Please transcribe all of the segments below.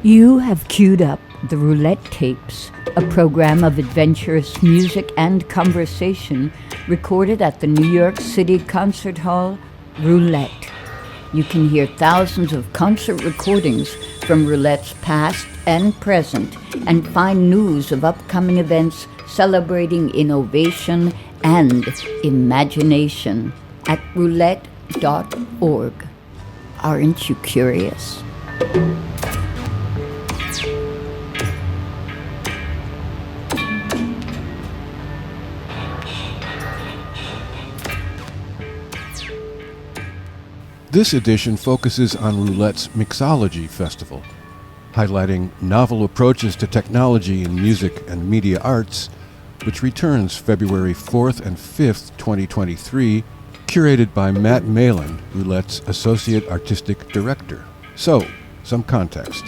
You have queued up the Roulette Tapes, a program of adventurous music and conversation recorded at the New York City Concert Hall, Roulette. You can hear thousands of concert recordings from Roulette's past and present and find news of upcoming events celebrating innovation and imagination at roulette.org. Aren't you curious? This edition focuses on Roulette's Mixology Festival, highlighting novel approaches to technology in music and media arts, which returns February 4th and 5th, 2023, curated by Matt Mehlan, Roulette's Associate Artistic Director. So, some context.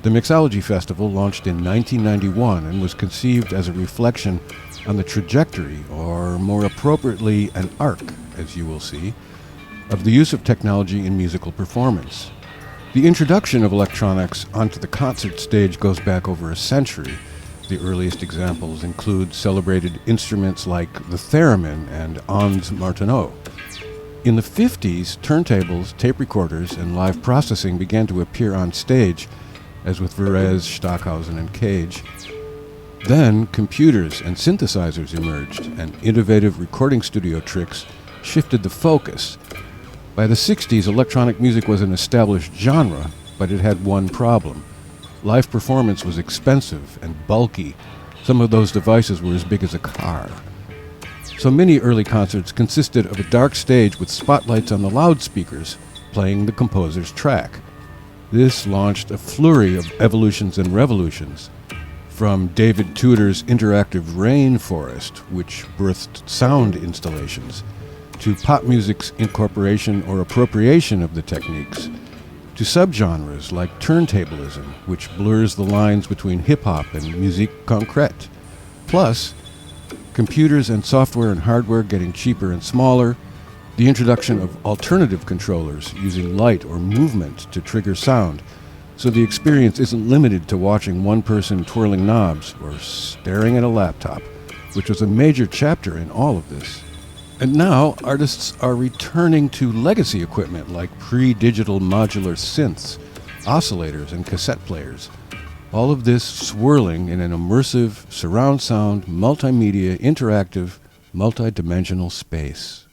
The Mixology Festival launched in 1991 and was conceived as a reflection on the trajectory, or more appropriately, an arc, as you will see, of the use of technology in musical performance. The introduction of electronics onto the concert stage goes back over a century. The earliest examples include celebrated instruments like the theremin and Ons Martineau. In the 50s, turntables, tape recorders, and live processing began to appear on stage, as with Varese, Stockhausen, and Cage. Then, computers and synthesizers emerged, and innovative recording studio tricks shifted the focus. By the 60s, electronic music was an established genre, but it had one problem. Live performance was expensive and bulky. Some of those devices were as big as a car. So many early concerts consisted of a dark stage with spotlights on the loudspeakers, playing the composer's track. This launched a flurry of evolutions and revolutions, from David Tudor's interactive Rainforest, which birthed sound installations, to pop music's incorporation or appropriation of the techniques, to subgenres like turntablism, which blurs the lines between hip-hop and musique concrète. Plus, computers and software and hardware getting cheaper and smaller, the introduction of alternative controllers using light or movement to trigger sound, so the experience isn't limited to watching one person twirling knobs or staring at a laptop, which was a major chapter in all of this. And now, artists are returning to legacy equipment like pre-digital modular synths, oscillators, and cassette players. All of this swirling in an immersive, surround sound, multimedia, interactive, multi-dimensional space.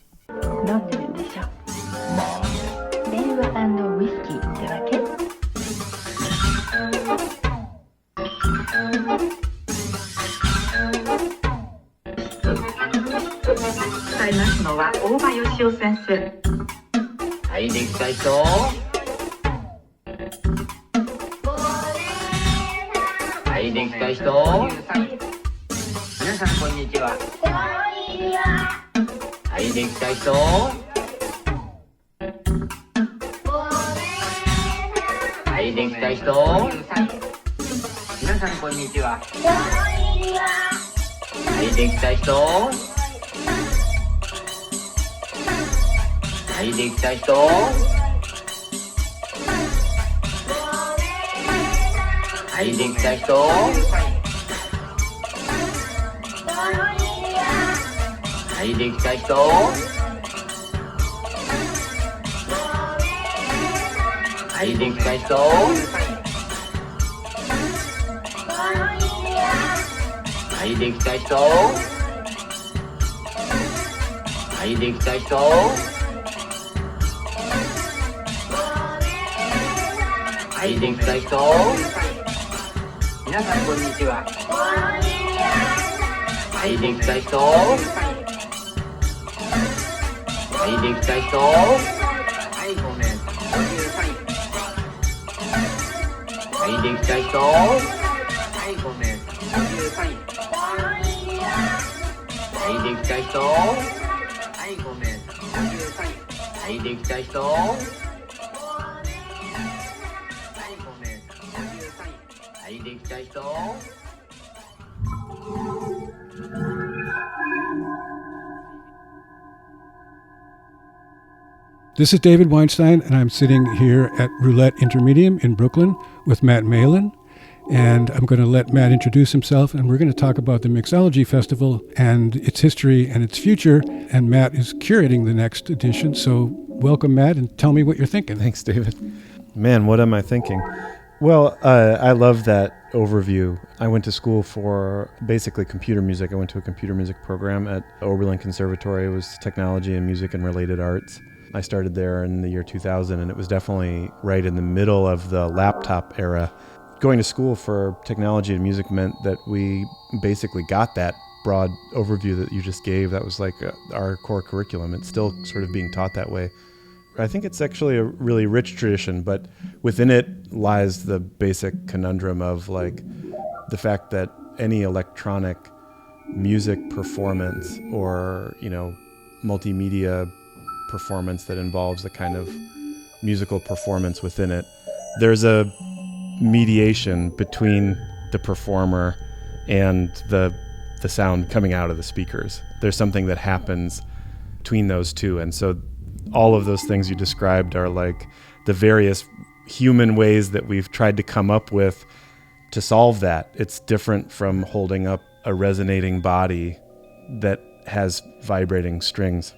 This is David Weinstein, and I'm sitting here at Roulette Intermedium in Brooklyn with Matt Mehlan. And I'm going to let Matt introduce himself, and we're going to talk about the Mixology Festival and its history and its future. And Matt is curating the next edition. So welcome, Matt, and tell me what you're thinking. Thanks, David. Man, what am I thinking? Well, I love that overview. I went to school for basically computer music. I went to a computer music program at Oberlin Conservatory. It was technology and music and related arts. I started there in the year 2000, and it was definitely right in the middle of the laptop era. Going to school for technology and music meant that we basically got that broad overview that you just gave. That was like our core curriculum. It's still sort of being taught that way. I think it's actually a really rich tradition, but within it lies the basic conundrum of like the fact that any electronic music performance or, multimedia performance that involves a kind of musical performance within it, there's a mediation between the performer and the sound coming out of the speakers. There's something that happens between those two, and so all of those things you described are like the various human ways that we've tried to come up with to solve that. It's different from holding up a resonating body that has vibrating strings.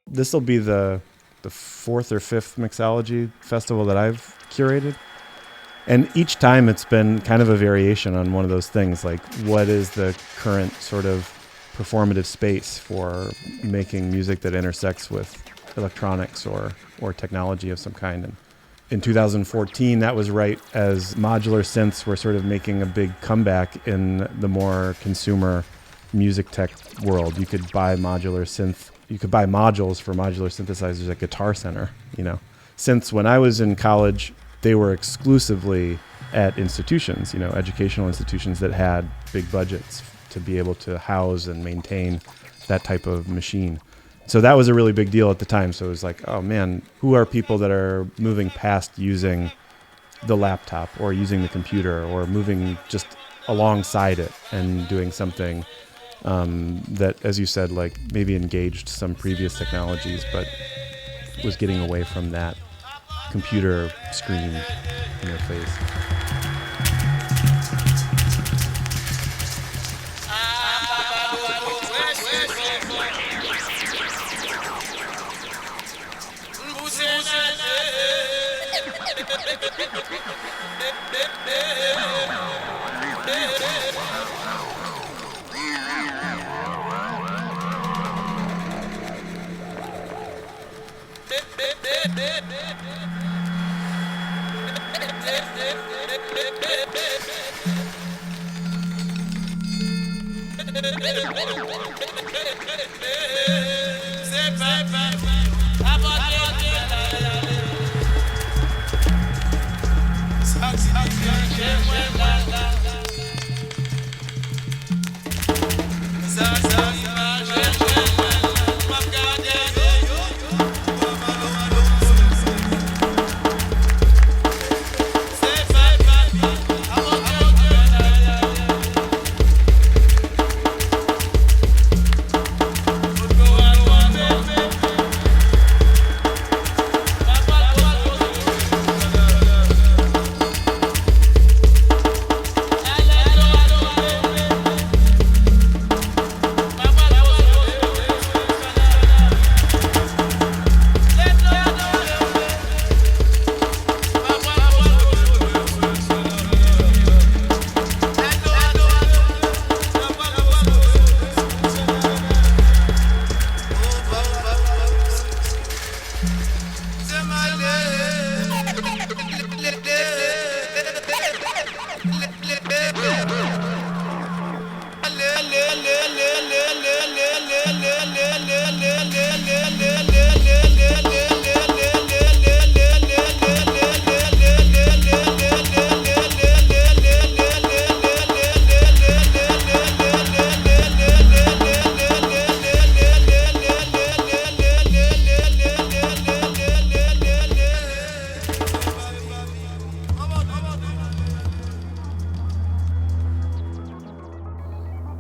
This will be the fourth or fifth Mixology Festival that I've curated. And each time it's been kind of a variation on one of those things, like what is the current sort of performative space for making music that intersects with electronics or technology of some kind. And in 2014, that was right as modular synths were sort of making a big comeback in the more consumer music tech world. You could buy modular synth. You could buy modules for modular synthesizers at Guitar Center, Since when I was in college, they were exclusively at institutions, educational institutions that had big budgets to be able to house and maintain that type of machine. So that was a really big deal at the time. So it was like, oh man, who are people that are moving past using the laptop or using the computer or moving just alongside it and doing something that, as you said, like maybe engaged some previous technologies, but was getting away from that computer screen interface.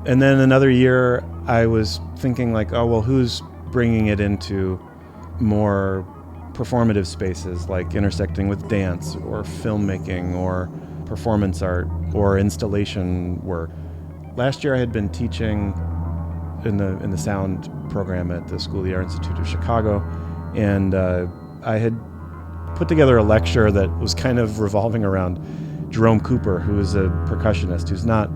And then another year, I was thinking like, oh, well, who's bringing it into more performative spaces, like intersecting with dance or filmmaking or performance art or installation work. Last year, I had been teaching in the sound program at the School of the Art Institute of Chicago, and I had put together a lecture that was kind of revolving around Jerome Cooper, who is a percussionist, who's not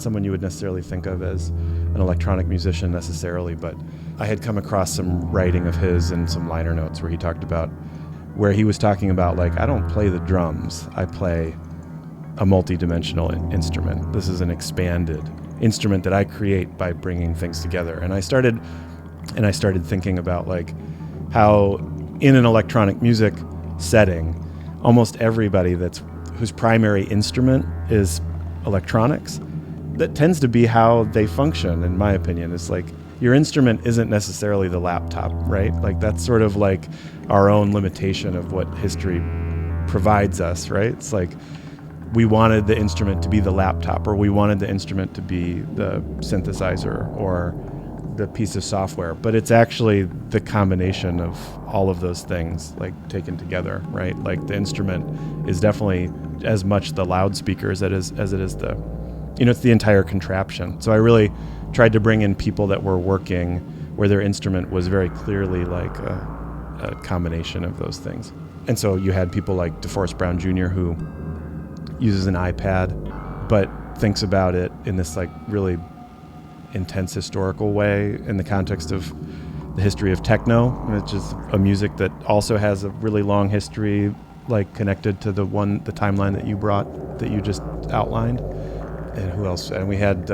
someone you would necessarily think of as an electronic musician necessarily, but I had come across some writing of his and some liner notes where he was talking about like, I don't play the drums, I play a multi-dimensional instrument. This is an expanded instrument that I create by bringing things together. And I started thinking about like how in an electronic music setting, almost everybody whose primary instrument is electronics, that tends to be how they function, in my opinion. It's like your instrument isn't necessarily the laptop, right? Like that's sort of like our own limitation of what history provides us, right? It's like we wanted the instrument to be the laptop, or we wanted the instrument to be the synthesizer or the piece of software, but it's actually the combination of all of those things like taken together, right? Like the instrument is definitely as much the loudspeakers as it is the, it's the entire contraption. So I really tried to bring in people that were working where their instrument was very clearly like a combination of those things. And so you had people like DeForrest Brown Jr., who uses an iPad, but thinks about it in this like really intense historical way in the context of the history of techno, which is a music that also has a really long history, like connected to the timeline that you just outlined. And who else? And we had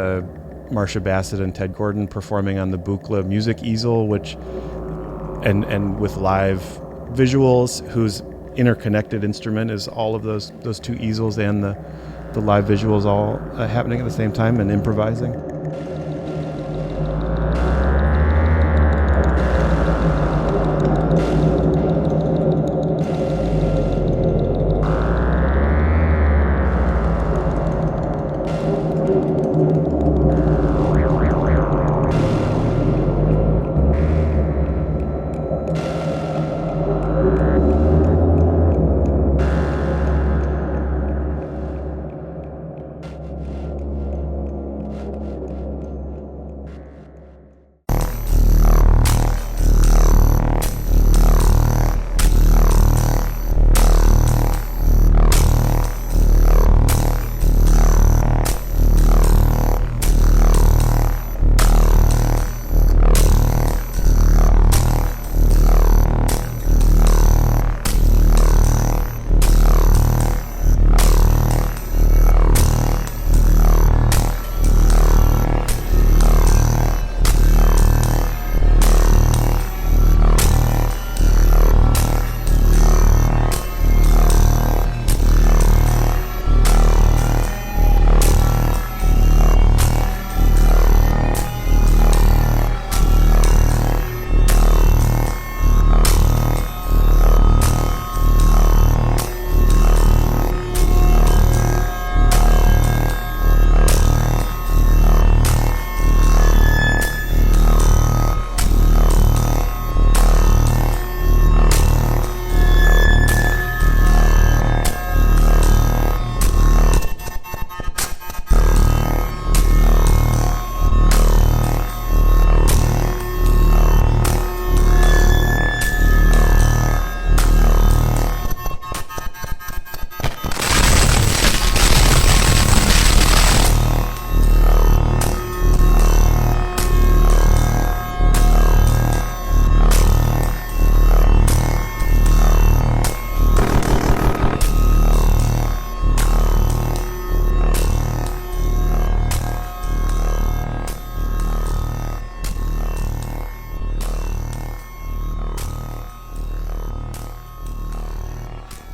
Marcia Bassett and Ted Gordon performing on the Buchla music easel, which and with live visuals, whose interconnected instrument is all of those two easels and the live visuals all happening at the same time and improvising.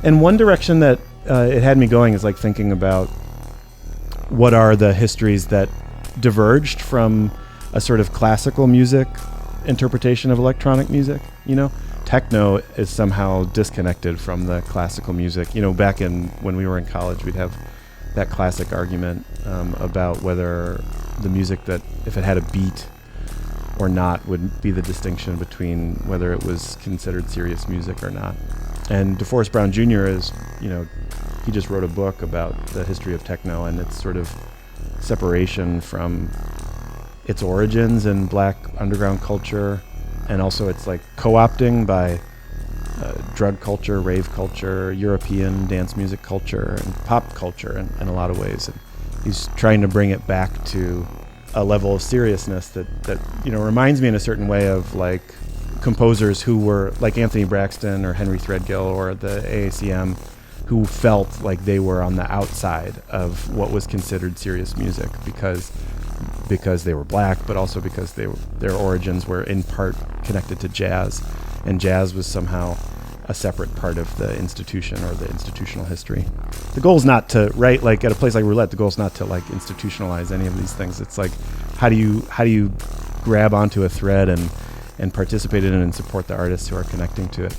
And one direction that it had me going is like thinking about what are the histories that diverged from a sort of classical music interpretation of electronic music. You know, techno is somehow disconnected from the classical music. You know, back in when we were in college, we'd have that classic argument about whether the music that, if it had a beat or not, would be the distinction between whether it was considered serious music or not. And DeForrest Brown Jr. is, you know, he just wrote a book about the history of techno and its sort of separation from its origins in black underground culture, and also its like co-opting by drug culture, rave culture, European dance music culture, and pop culture in a lot of ways. And he's trying to bring it back to a level of seriousness that you know, reminds me in a certain way of like composers who were like Anthony Braxton or Henry Threadgill or the AACM, who felt like they were on the outside of what was considered serious music because they were black, but also because their origins were in part connected to jazz, and jazz was somehow a separate part of the institution or the institutional history. The goal is not to, right, like at a place like Roulette, the goal is not to like institutionalize any of these things. It's like, how do you grab onto a thread and participate in it and support the artists who are connecting to it.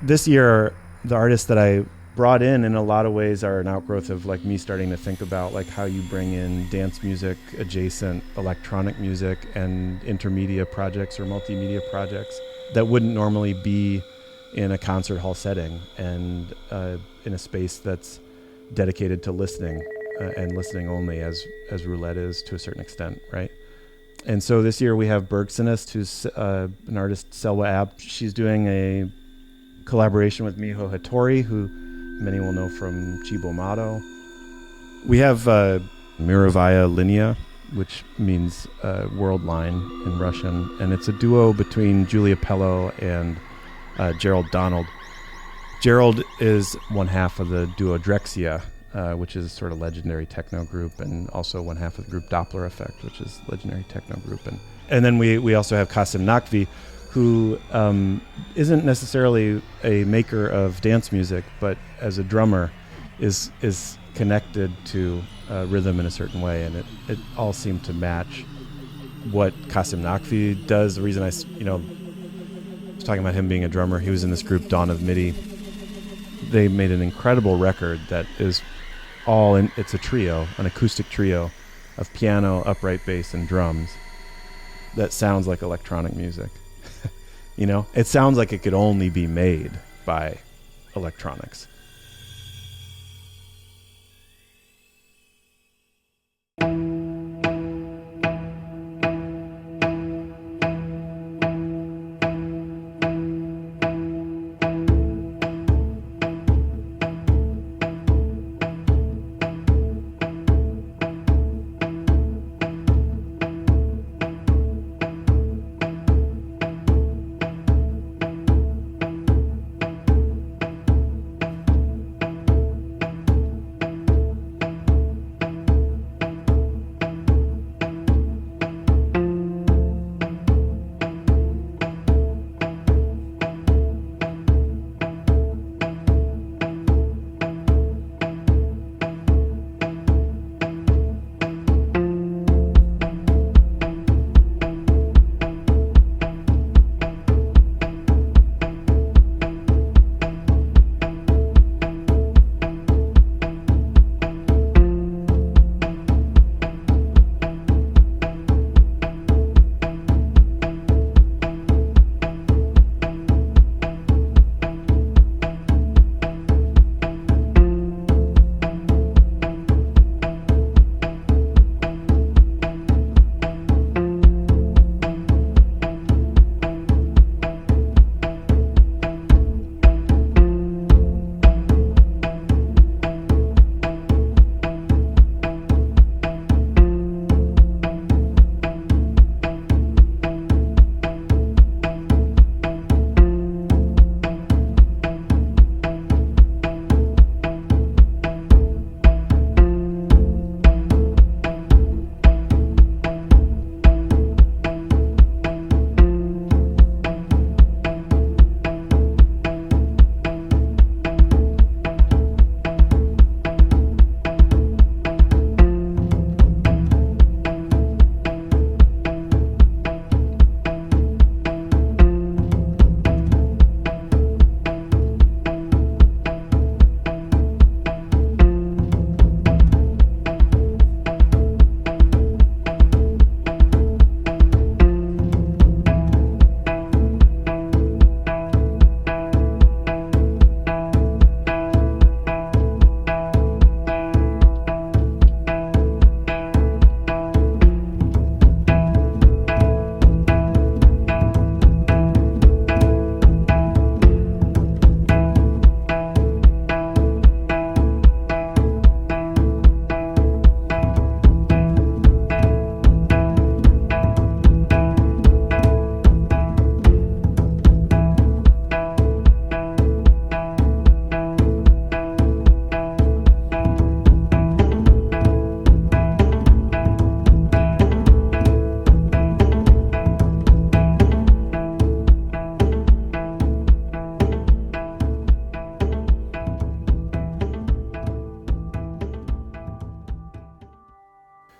This year, the artists that I brought in a lot of ways are an outgrowth of like me starting to think about like how you bring in dance music, adjacent electronic music, and intermedia projects or multimedia projects that wouldn't normally be in a concert hall setting and in a space that's dedicated to listening and listening only, as Roulette is to a certain extent, right? And so this year we have Bergsonist, who's an artist, Selwa App. She's doing a collaboration with Miho Hattori, who many will know from Chibo Mato. We have Mirovaya Linia, which means world line in Russian, and it's a duo between Julia Pello and Gerald Donald. Gerald is one half of the duo Drexia, which is sort of legendary techno group, and also one half of the group Doppler Effect, which is legendary techno group. And then we also have Kasim Nakvi, who isn't necessarily a maker of dance music, but as a drummer is connected to rhythm in a certain way, and it all seemed to match what Kasim Nakvi does. The reason I was talking about him being a drummer, he was in this group Dawn of MIDI. They made an incredible record that is it's a trio, an acoustic trio of piano, upright bass, and drums that sounds like electronic music. It sounds like it could only be made by electronics.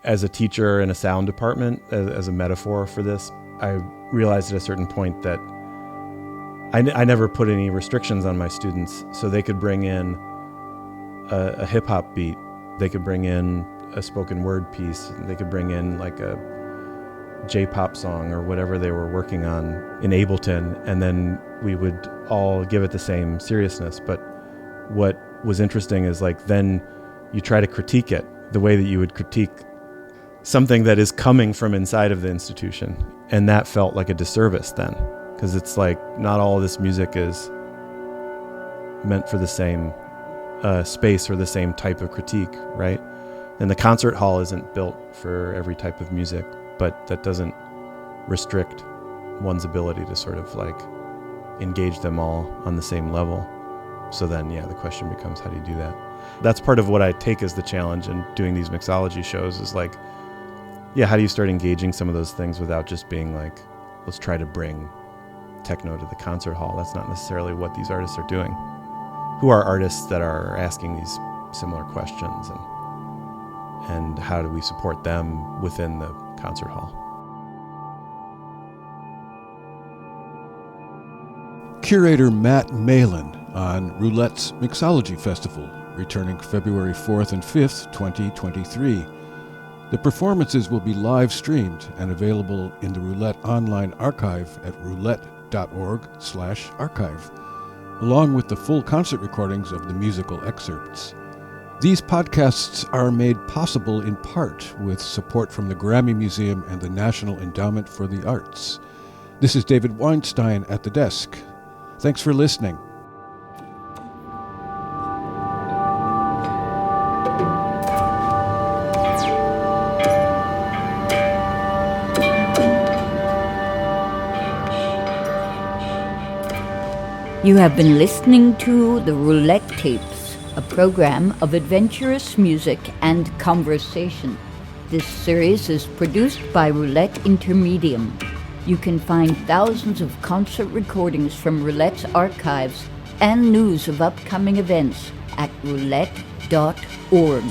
As a teacher in a sound department, as a metaphor for this, I realized at a certain point that I never put any restrictions on my students, so they could bring in a hip-hop beat, they could bring in a spoken word piece, they could bring in like a J-pop song or whatever they were working on in Ableton, and then we would all give it the same seriousness. But what was interesting is like then you try to critique it the way that you would critique something that is coming from inside of the institution. And that felt like a disservice then, because it's like not all of this music is meant for the same space or the same type of critique, right? And the concert hall isn't built for every type of music, but that doesn't restrict one's ability to sort of like engage them all on the same level. So then, yeah, the question becomes, how do you do that? That's part of what I take as the challenge in doing these mixology shows is like, yeah, how do you start engaging some of those things without just being like, let's try to bring techno to the concert hall? That's not necessarily what these artists are doing. Who are artists that are asking these similar questions, and how do we support them within the concert hall? curator Matt Mehlan on Roulette's Mixology Festival, returning February 4th and 5th, 2023. The performances will be live streamed and available in the Roulette online archive at roulette.org/archive, along with the full concert recordings of the musical excerpts. These podcasts are made possible in part with support from the Grammy Museum and the National Endowment for the Arts. This is David Weinstein at the desk. Thanks for listening. You have been listening to the Roulette Tapes, a program of adventurous music and conversation. This series is produced by Roulette Intermedium. You can find thousands of concert recordings from Roulette's archives and news of upcoming events at roulette.org.